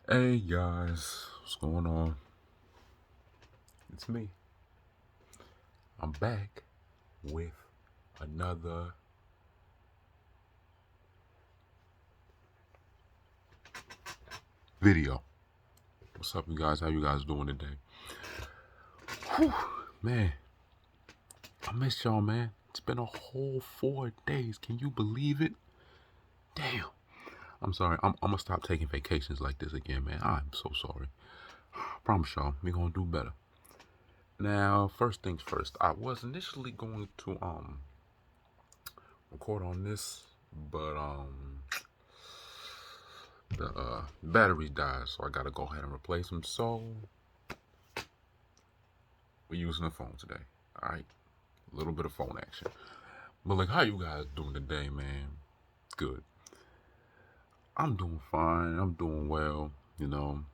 Hey guys, what's going on? It's me. I'm back with another video. What's up, you guys? How you guys doing today? Whew, man, I missed y'all, man. It's been a whole 4 days. Can you believe it? Damn. I'm sorry. I'm gonna stop taking vacations like this again, man. I'm so sorry. Promise y'all, we gonna do better. Now, first things first. I was initially going to record on this, but the battery died, so I gotta go ahead and replace them. So we're using the phone today. All right, a little bit of phone action. But like, how you guys doing today, man? Good. I'm doing fine. I'm doing well. You know,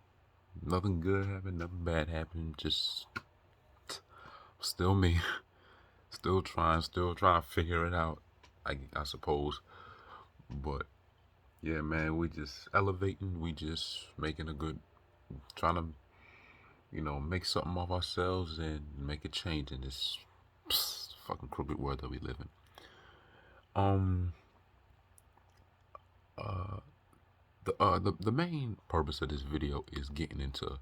nothing good happened, nothing bad happened. Just still me, still trying to figure it out. I suppose. But yeah, man, we just elevating. We just making a good, trying to make something of ourselves and make a change in this fucking crooked world that we live in. Um, uh, the main purpose of this video is getting into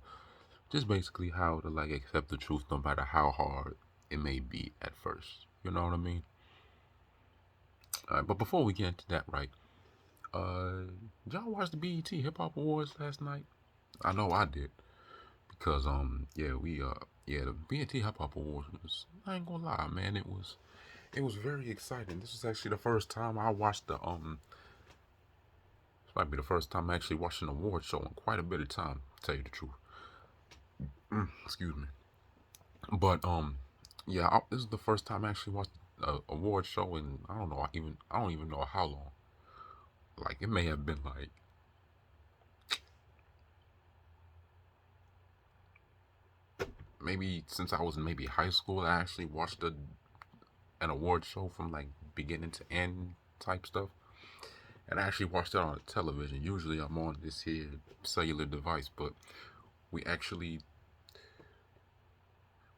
just basically how to like accept the truth, no matter how hard it may be at first. You know what I mean? But before we get into that, right? Did y'all watch the BET Hip Hop Awards last night? I know I did because yeah, the BET Hip Hop Awards was, I ain't gonna lie, man, it was very exciting. This was actually the first time I watched this might be the first time I actually watched an award show in quite a bit of time, to tell you the truth. Excuse me. But yeah, this is the first time I actually watched an award show in, I don't even know how long. Like, it may have been like maybe since I was in maybe high school. I actually watched an award show from like beginning to end type stuff. And I actually watched it on the television. Usually I'm on this here cellular device, but we actually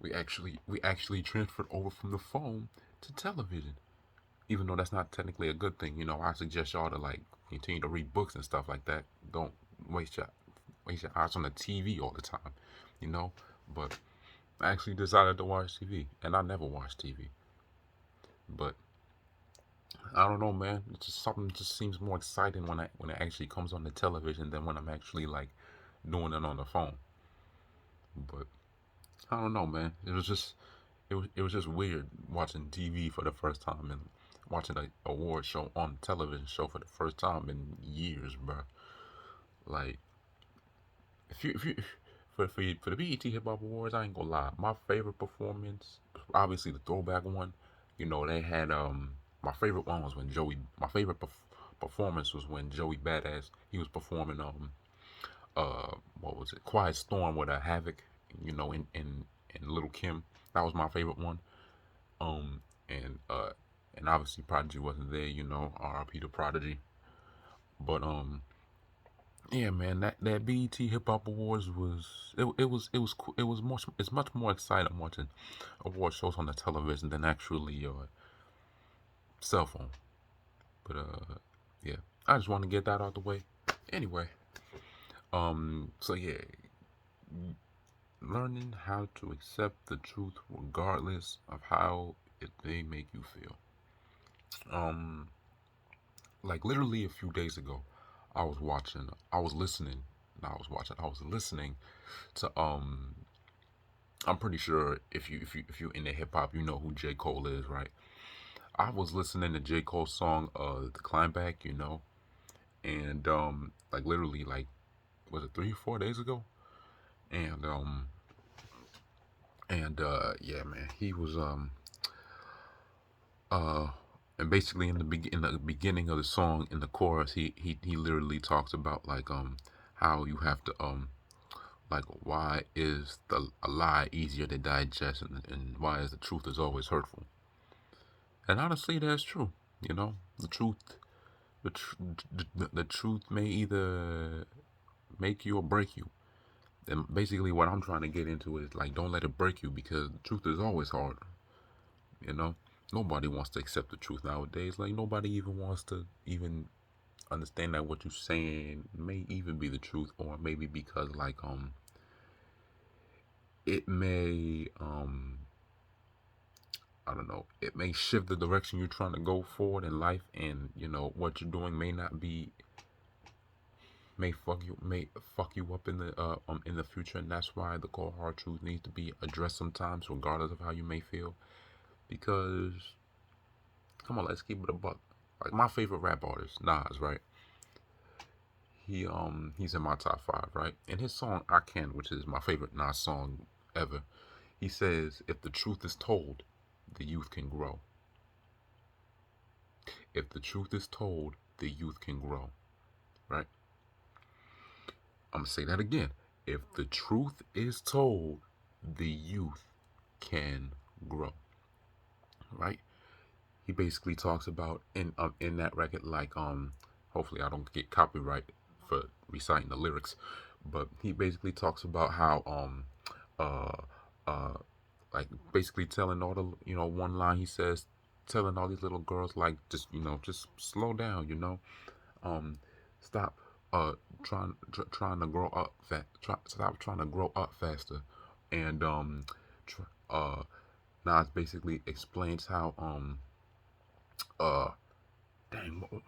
we actually transferred over from the phone to television. Even though that's not technically a good thing, I suggest y'all to like continue to read books and stuff like that. Don't waste your waste your eyes on the TV all the time, you know. But I actually decided to watch TV, and I never watch TV. But I don't know, man. It's just something just seems more exciting when it actually comes on the television than when I'm actually like doing it on the phone. But I don't know, man. It was just weird watching TV for the first time and watching a award show on television show for the first time in years, bro. Like, if you for the BET Hip Hop Awards, I ain't gonna lie. My favorite performance, obviously the throwback one. They had my favorite one was when Joey. My favorite performance was when Joey Badass he was performing what was it? Quiet Storm with a Havoc. In Little Kim. That was my favorite one. Um, and uh, and obviously Prodigy wasn't there. R.I.P. to Prodigy. But yeah, man, that BET Hip Hop Awards it's much more exciting watching award shows on the television than actually your cell phone. But yeah, I just want to get that out the way. Anyway, so yeah, learning how to accept the truth regardless of how it may make you feel. Um, like literally a few days ago, I was listening, not I was watching, I was listening to I'm pretty sure if you in the hip hop, you know who J. Cole is, right? I was listening to J. Cole's song The Climb Back, and like literally like was it 3 4 days ago? And yeah, man, he was uh and basically in the beginning of the song, in the chorus, he literally talks about like how you have to like, why is a lie easier to digest, and why is the truth is always hurtful. And honestly, that's true. The truth the, tr- the truth may either make you or break you. And basically, what I'm trying to get into is like, don't let it break you, because the truth is always hard. You know, nobody wants to accept the truth nowadays. Like, nobody even wants to even understand that what you're saying may even be the truth, or maybe because like it may I don't know, it may shift the direction you're trying to go forward in life, and what you're doing may not be, may fuck you up in the future. And that's why the cold hard truth needs to be addressed sometimes, regardless of how you may feel. Because come on, let's keep it a buck. Like, my favorite rap artist, Nas, right? He's in my top five, right? And his song "I Can," which is my favorite Nas song ever, he says, "If the truth is told, the youth can grow. If the truth is told, the youth can grow." Right? I'm gonna say that again. If the truth is told, the youth can grow. Right? He basically talks about in that record, like, hopefully I don't get copyright for reciting the lyrics, but he basically talks about how uh uh like, basically telling all the, one line he says, telling all these little girls, like, just slow down, um stop trying to grow up stop trying to grow up faster. And tr- uh Nas basically explains how uh dang what,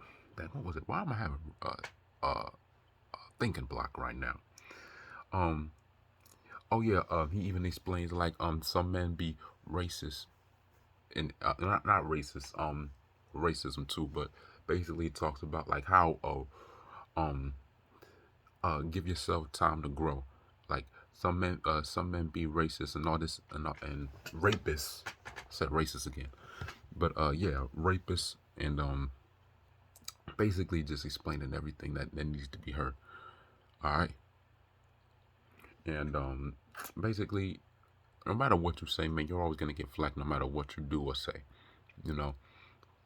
what was it? Why am I having uh thinking block right now? um oh yeah, he even explains, like, some men be racist, and not racist, racism too, but basically talks about like how um give yourself time to grow. Like, some men be racist and all this, and rapists. I said racist again, but yeah, rapists, and basically just explaining everything that needs to be heard. All right, and basically, no matter what you say, man, you're always gonna get flack, no matter what you do or say. You know,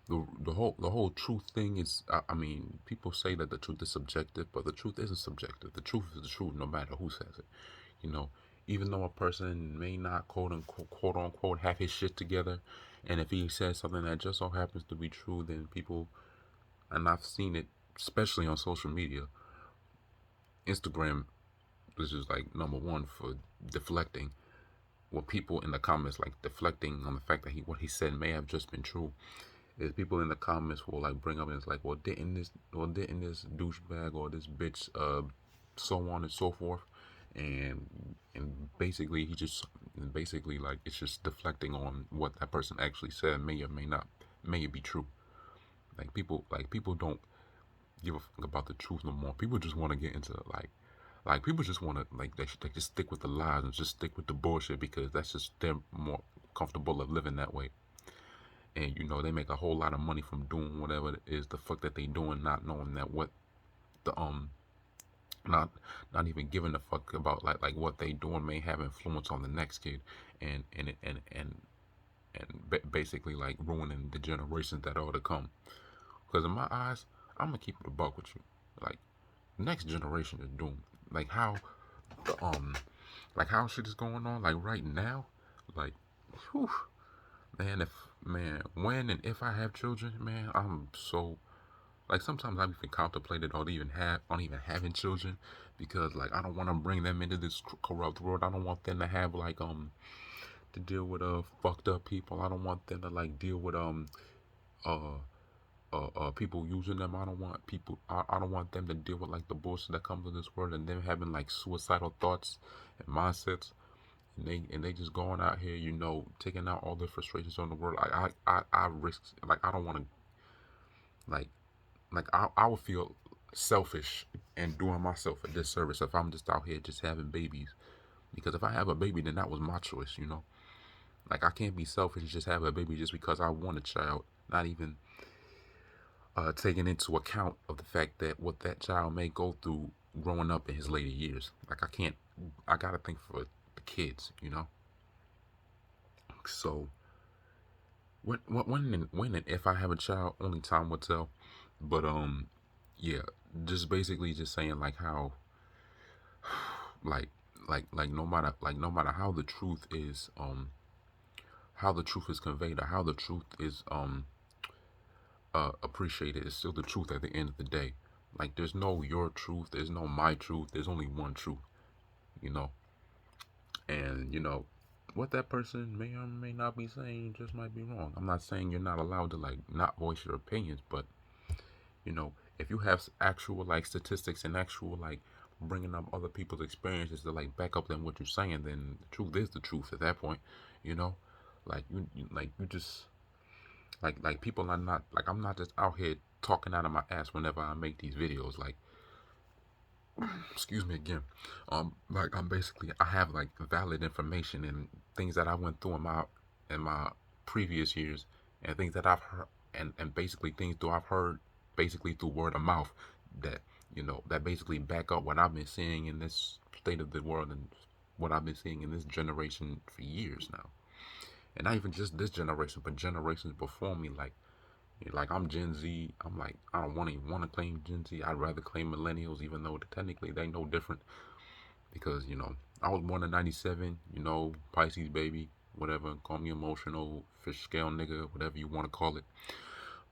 the whole truth thing is, I mean, people say that the truth is subjective, but the truth isn't subjective. The truth is the truth, no matter who says it. You know, even though a person may not quote unquote have his shit together, and if he says something that just so happens to be true, then people, and I've seen it, especially on social media, Instagram, which is like number one for deflecting. What people in the comments, like, deflecting on the fact that what he said may have just been true, is people in the comments will like bring up, and it's like, well, didn't this douchebag or this bitch, so on and so forth, and basically he just basically, like, it's just deflecting on what that person actually said, may or may not, may be true. Like, people don't give a fuck about the truth no more. People just want to get into, like people just want to, like, they just stick with the lies and just stick with the bullshit, because that's just, they're more comfortable of living that way. And they make a whole lot of money from doing whatever it is the fuck that they doing, not knowing that what the not not even giving a fuck about, like what they doing may have influence on the next kid, and basically, like, ruining the generations that are to come. Because in my eyes, I'm gonna keep it a buck with you. Like, next generation is doomed. Like how the like how shit is going on, like, right now, like, whew, man, when and if I have children, man, I'm so, like, sometimes I've even contemplated on even having children, because, like, I don't want to bring them into this corrupt world. I don't want them to have, like, to deal with fucked up people. I don't want them to, like, deal with uh people using them. I don't want them to deal with, like, the bullshit that comes in this world, and them having, like, suicidal thoughts and mindsets, and they just going out here, taking out all their frustrations on the world. I risk, like, I don't want to, like I would feel selfish and doing myself a disservice if I'm just out here just having babies. Because if I have a baby, then that was my choice. Like, I can't be selfish and just have a baby just because I want a child, not even taking into account of the fact that what that child may go through growing up in his later years. Like, I can't. I gotta think for the kids. So when and if I have a child, only time will tell. But yeah, just basically just saying like how like no matter how the truth is conveyed or how the truth is appreciated, it's still the truth at the end of the day. Like there's no your truth, there's no my truth, there's only one truth, you know. And what that person may or may not be saying just might be wrong. I'm not saying you're not allowed to like not voice your opinions, but if you have actual like statistics and actual like bringing up other people's experiences to like back up than what you're saying, then the truth is the truth at that point. you know like you just like people are not like, I'm not just out here talking out of my ass whenever I make these videos. Like, excuse me again. Like I'm basically, I have like valid information and things that I went through in my previous years, and things that I've heard, and basically things that I've heard basically through word of mouth, that that basically back up what I've been seeing in this state of the world and what I've been seeing in this generation for years now. And not even just this generation, but generations before me. Like I'm Gen Z. I'm like, I don't want to claim Gen Z. I'd rather claim millennials, even though technically they know different. Because I was born in '97. Pisces baby, whatever. Call me emotional, fish scale nigga, whatever you want to call it.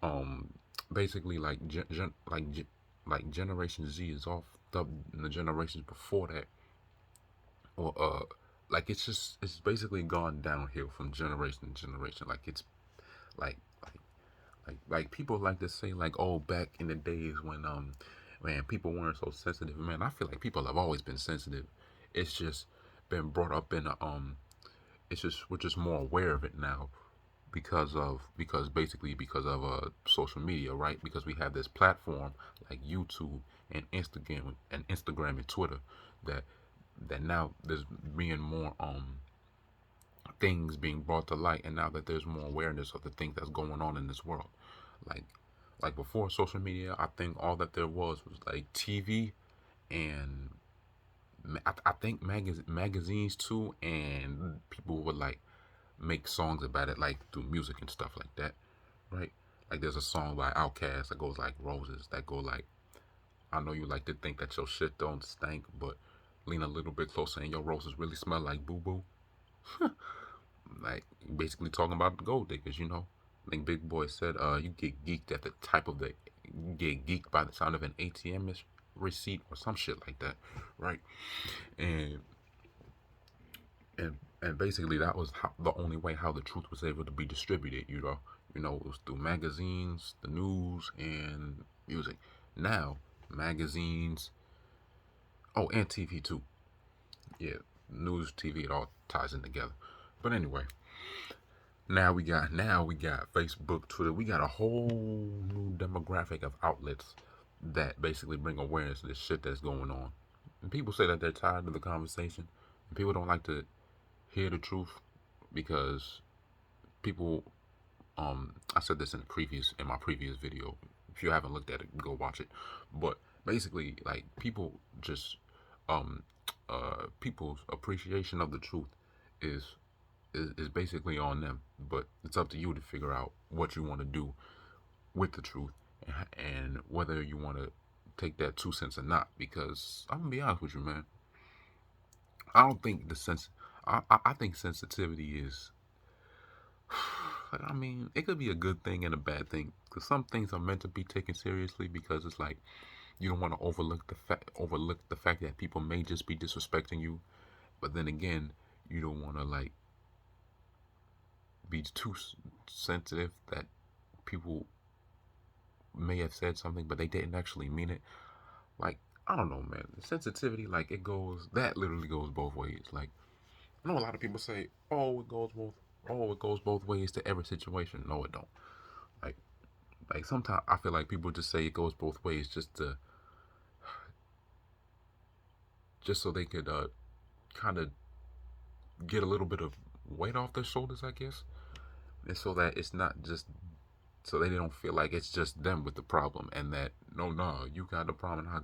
Um, basically like Generation Z is off the generations before that, or like it's basically gone downhill from generation to generation. Like it's like like people like to say like, oh, back in the days when man, people weren't so sensitive. Man, I feel like people have always been sensitive. It's just been brought up in a it's just we're just more aware of it now, because of social media, right? Because we have this platform like YouTube and Instagram and Twitter, that now there's being more things being brought to light, and now that there's more awareness of the things that's going on in this world. like before social media, I think all that there was like TV, and I think magazines too, and people would like make songs about it, like through music and stuff like that, right? Like there's a song by Outkast that goes like roses, that go like, I know you like to think that your shit don't stink, but lean a little bit closer and your roses really smell like boo boo. Like basically talking about the gold diggers. I think Big Boy said, you get geeked at the type of the you get geeked by the sound of an ATM receipt or some shit like that, right? And and basically that was the only way how the truth was able to be distributed. It was through magazines, the news, and music. Now magazines, oh, and TV too. Yeah, news, TV, it all ties in together. But anyway, now we got Facebook, Twitter. We got a whole new demographic of outlets that basically bring awareness to this shit that's going on. And people say that they're tired of the conversation. And people don't like to hear the truth, because people I said this in my previous video. If you haven't looked at it, go watch it. But basically, like, um people's appreciation of the truth is is basically on them. But it's up to you to figure out what you want to do with the truth, and whether you want to take that 2 cents or not. Because I'm gonna be honest with you, man. I don't think the sense. I think sensitivity is. I mean, it could be a good thing and a bad thing. Because some things are meant to be taken seriously, because it's like you don't want to overlook the fact that people may just be disrespecting you. But then again, you don't want to like be too sensitive that people may have said something, but they didn't actually mean it. Like, I don't know, man. Sensitivity, like, that literally goes both ways. Like, I know a lot of people say, oh, it goes both ways to every situation. No, it don't. Like, sometimes I feel like people just say it goes both ways just so they could kind of get a little bit of weight off their shoulders, I guess, and so that it's not just so they don't feel like it's just them with the problem, and that no, you got the problem, I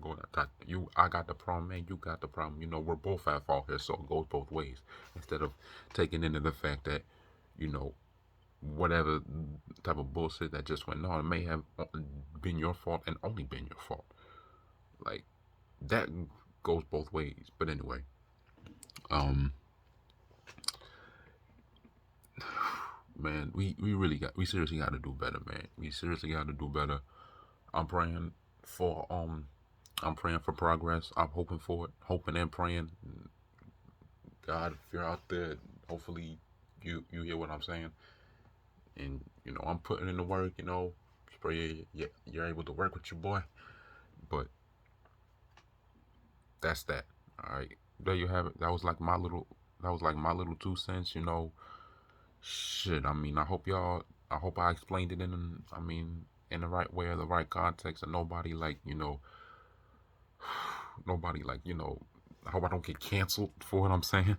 got the problem, and you got the problem. We're both at fault here, so it goes both ways. Instead of taking into the fact that, you know, whatever type of bullshit that just went on. It may have been your fault and only been your fault. Like, that goes both ways. But anyway, um, man, we seriously got to do better, man. We seriously got to do better. I'm praying for I'm praying for progress. I'm hoping for it, hoping and praying. God, if you're out there, hopefully you hear what I'm saying. And I'm putting in the work. Pray you're able to work with your boy. But that's that. All right, there you have it. That was like my little 2 cents. Shit. I mean, I hope I explained it in the right way or the right context, and nobody nobody I hope I don't get canceled for what I'm saying.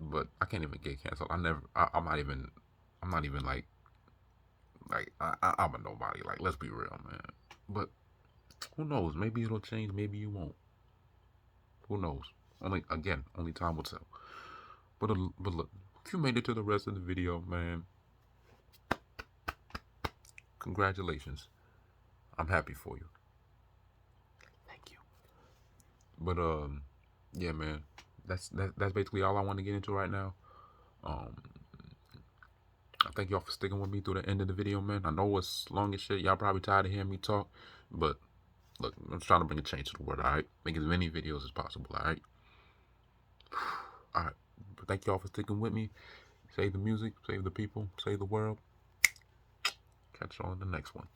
But I can't even get canceled. I'm not even I'm a nobody. Like, let's be real, man. But who knows? Maybe it'll change. Maybe you won't. Who knows? Only time will tell. But look, if you made it to the rest of the video, man, congratulations. I'm happy for you. Thank you. But yeah, man, that's basically all I want to get into right now. Um, I thank y'all for sticking with me through the end of the video, man. I know it's long as shit. Y'all probably tired of hearing me talk, but look, I'm trying to bring a change to the world. All right, make as many videos as possible. All right. All right. But thank y'all for sticking with me. Save the music, save the people, save the world. Catch y'all in the next one.